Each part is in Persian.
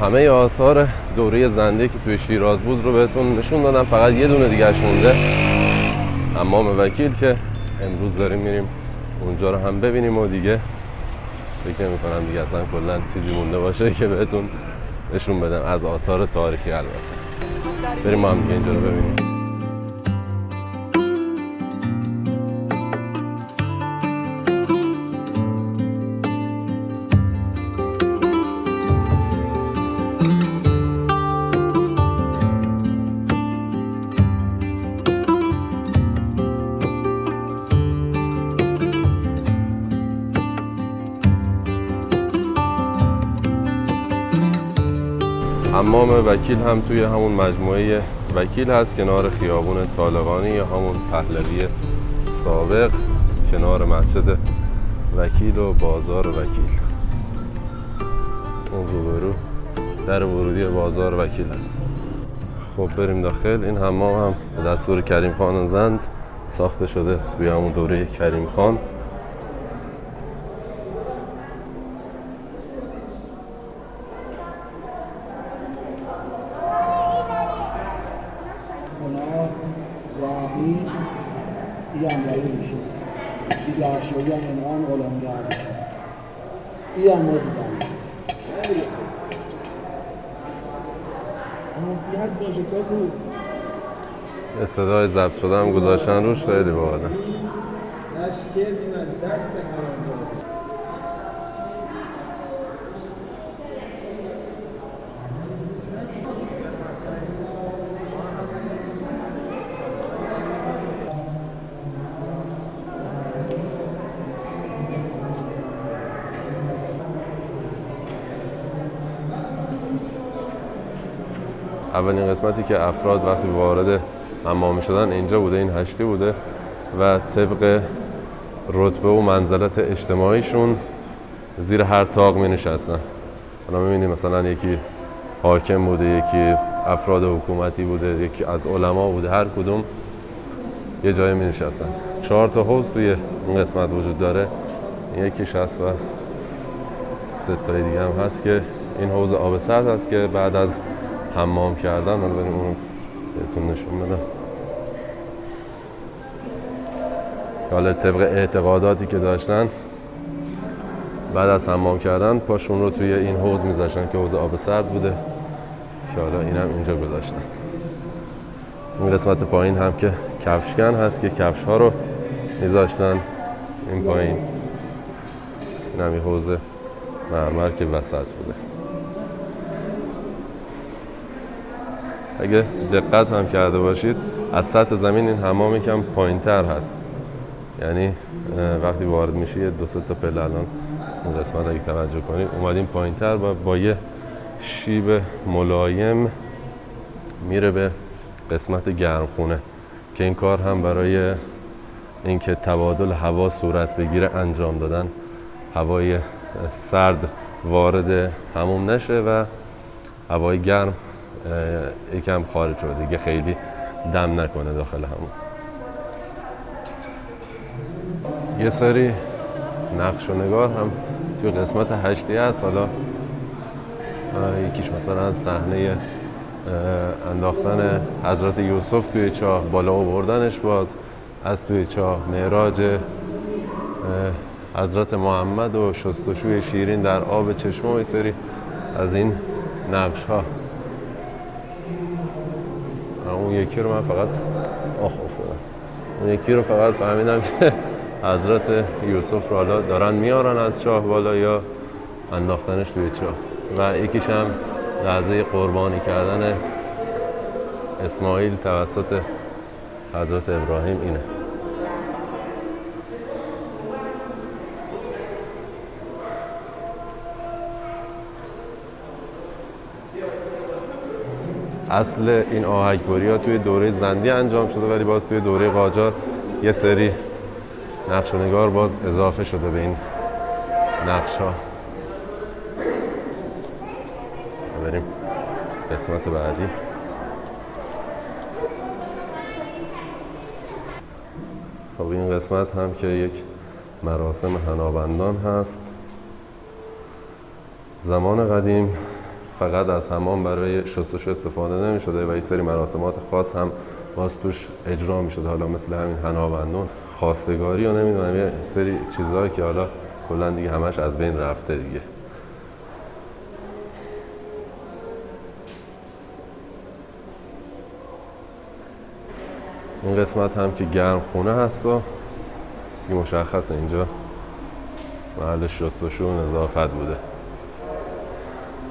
همه آثار دوره زنده که توی شیراز بود رو بهتون نشون دادم. فقط یه دونه دیگه‌اش مونده، حمام وکیل، که امروز داریم میریم اونجا رو هم ببینیم و دیگه فکر نمی‌کنم دیگه اصلا کلا چیزی مونده باشه که بهتون نشون بدم از آثار تاریخی. البته بریم ما هم دیگه اینجا رو ببینیم. حمام وکیل هم توی همون مجموعه وکیل هست، کنار خیابون طالقانی یا همون پهلوی سابق، کنار مسجد وکیل و بازار وکیل. اون روبرو در ورودی بازار وکیل هست. خب بریم داخل. این حمام هم به دستور کریم خان زند ساخته شده توی همون دوره کریم خان. صدای ضبط شده هم گذاشتن روش، خیلی باحاله. اولین قسمتی که افراد وقتی وارد حمام شدن اینجا بوده، این هشتی بوده و طبق رتبه و منزلت اجتماعیشون زیر هر طاق می نشستن. الان می‌بینید مثلا یکی حاکم بوده، یکی افراد حکومتی بوده، یکی از علما بوده، هر کدوم یه جایی می نشستن. 4 تا حوض توی این قسمت وجود داره، یکیش هست و 3 تای دیگه هم هست که این حوض آب سرد هست که بعد از حمام کردن، حالا بریم اونو بهتون نشون بدم. حالا طبق اعتقاداتی که داشتن بعد از حمام کردن پاشون رو توی این حوض میذاشتن که حوض آب سرد بوده، که حالا اینم اینجا گذاشتن. این قسمت پایین هم که کفشکن هست که کفش ها رو میذاشتن این پایین. این هم حوض مرمر که وسط بوده. اگه دقت هم کرده باشید از سطح زمین این حمام یکم پایین‌تر هست، یعنی وقتی وارد میشه یه 2-3 تا پله الان این قسمت اگه توجه کنید اومدیم پایین‌تر و با یه شیب ملایم میره به قسمت گرمخونه که این کار هم برای اینکه تبادل هوا صورت بگیره انجام دادن، هوای سرد وارد حموم نشه و هوای گرم یکم خارج شده دیگه، خیلی دم نکنه داخل همون. یه سری نقش و نگار هم توی قسمت هشتی هست. حالا یکیش مثلا صحنه انداختن حضرت یوسف توی چاه، بالا آوردنش باز از توی چاه، معراج حضرت محمد و شستشوی شیرین در آب چشمه و یه سری از این نقش ها. اون یکی رو من فقط اون یکی رو فقط فهمیدم که حضرت یوسف رو حالا دارن میارن از چاه بالا یا انداختنش توی چاه، و یکیش هم لحظه قربانی کردن اسماعیل توسط حضرت ابراهیم. اینه اصل این آهک‌بری ها توی دوره زندی انجام شده، ولی باز توی دوره قاجار یه سری نقش و نگار باز اضافه شده به این نقش ها. بریم قسمت بعدی. خب این قسمت هم که یک مراسم حنابندان هست. زمان قدیم فقط از حمام برای شستشو استفاده نمی شده و یه سری مراسمات خاص هم باز توش اجرا می شده، حالا مثل همین حنابندون، خواستگاری و نمیدونم یه سری چیزهایی که حالا کلا دیگه همش از بین رفته دیگه. این قسمت هم که گرم خونه هست و مشخصه اینجا محل شستشو و نظافت بوده.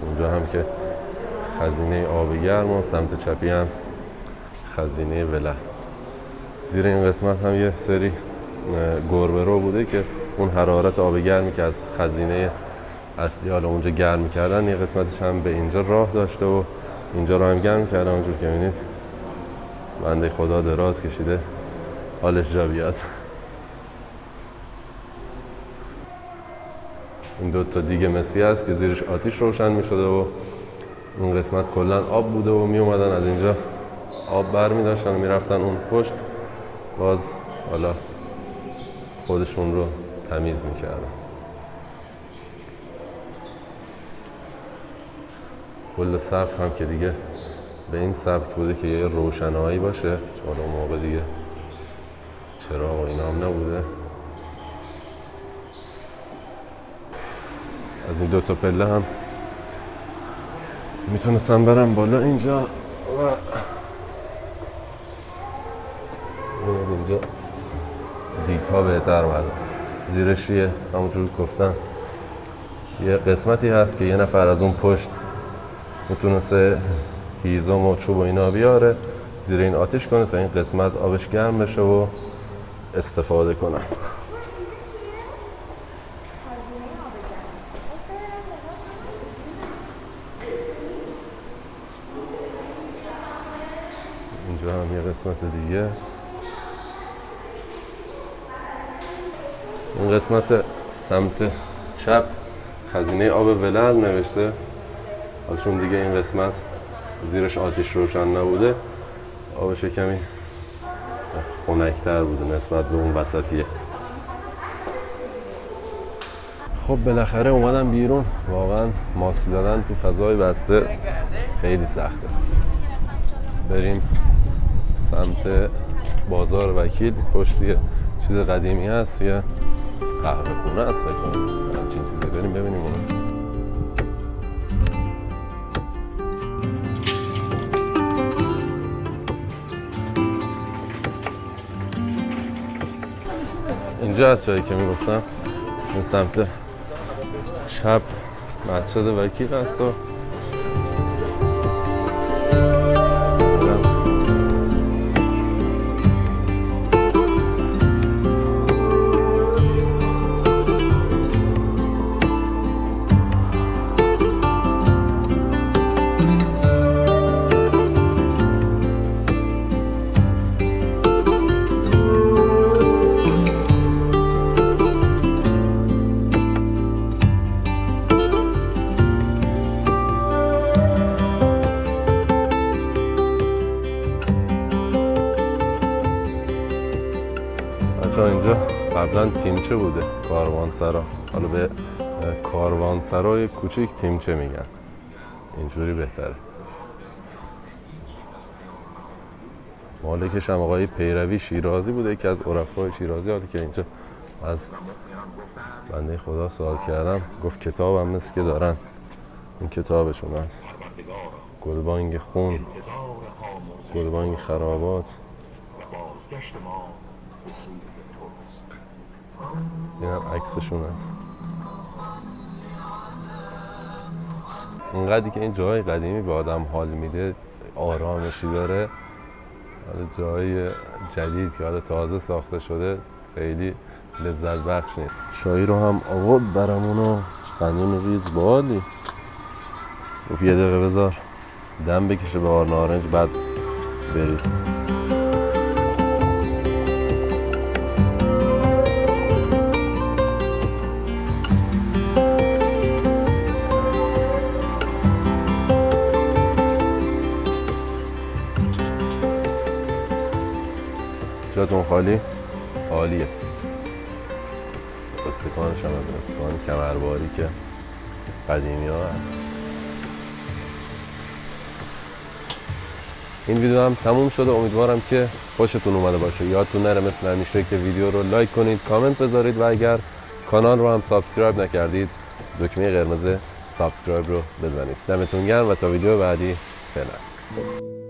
اونجا هم که خزینه آب گرم و سمت چپی هم خزینه ولر. زیر این قسمت هم یه سری گربه رو بوده که اون حرارت آب گرمی که از خزینه اصلی حالا اونجا گرم می‌کردن، یه قسمتش هم به اینجا راه داشته و اینجا رو هم گرم کردن. اونجور که می‌بینید بنده خدا دراز کشیده حالش جا بیاد. این دو تا دیگه مسی هست که زیرش آتیش روشن می‌شده و اون قسمت کلا آب بوده و میومدن از اینجا آب برمی داشتن و میرفتن اون پشت، باز حالا خودشون رو تمیز میکردن. کل سقف هم که دیگه به این سبک بوده که یه روشنایی باشه، چون اون موقع دیگه چراغ و اینا هم نبوده. از این دو تا پله هم میتونستم برم بالا اینجا و اینجا دیگ ها بهتر برد. زیرش یه همونجور گفتم یه قسمتی هست که یه نفر از اون پشت میتونسته هیزم و چوب و اینا بیاره زیر این آتیش کنه تا این قسمت آبش گرم بشه و استفاده کنن. اینجا هم یه قسمت دیگه. این قسمت سمت چپ خزینه آب ولر نوشته، چون دیگه این قسمت زیرش آتیش روشن نبوده آبش کمی خنک‌تر بوده نسبت به اون وسطیه. خب بالاخره اومدم بیرون. واقعا ماسک زدن تو فضای بسته خیلی سخته. بریم سمت بازار وکیل. پشت یه چیز قدیمی هست، یه قهوه خونه هست فکر کنم، همچین چیزی. بریم ببینیم اونو. اینجا هست جایی که میگفتم، این سمت چپ مسجد وکیل هست و اینجا قبلا تیمچه بوده، کاروانسرا. حالا به کاروانسرای کوچیک تیمچه میگن، اینجوری بهتره. مالکش هم آقای پیروی شیرازی بوده که از عرفای شیرازی. حالا که اینجا از بنده خدا سوال کردم، گفت کتاب هم مثل که دارن، این کتابشون هست، گلبانگ خون، گلبانگ خرابات. این هم عکسشون هست. اونقدری که این جای قدیمی به آدم حال میده، آرامشی داره، حالا جای جدید که حالا تازه ساخته شده خیلی لذت بخش نیست. چایی رو هم آورد برامون و قندون ریز بالی. گفت یه دقیقه بذار دم بکشه به آر نارنج بعد بریز. جاتون خالی؟ عالیه. استکانش هم از استکان کمرباری که قدیمی ها هست. این ویدیو هم تموم شده. امیدوارم که خوشتون اومده باشه. یادتون نره مثل همیشه که ویدیو رو لایک کنید، کامنت بذارید و اگر کانال رو هم سابسکرایب نکردید دکمه قرمز سابسکرایب رو بزنید. دمتون گرم و تا ویدیو بعدی فعلا.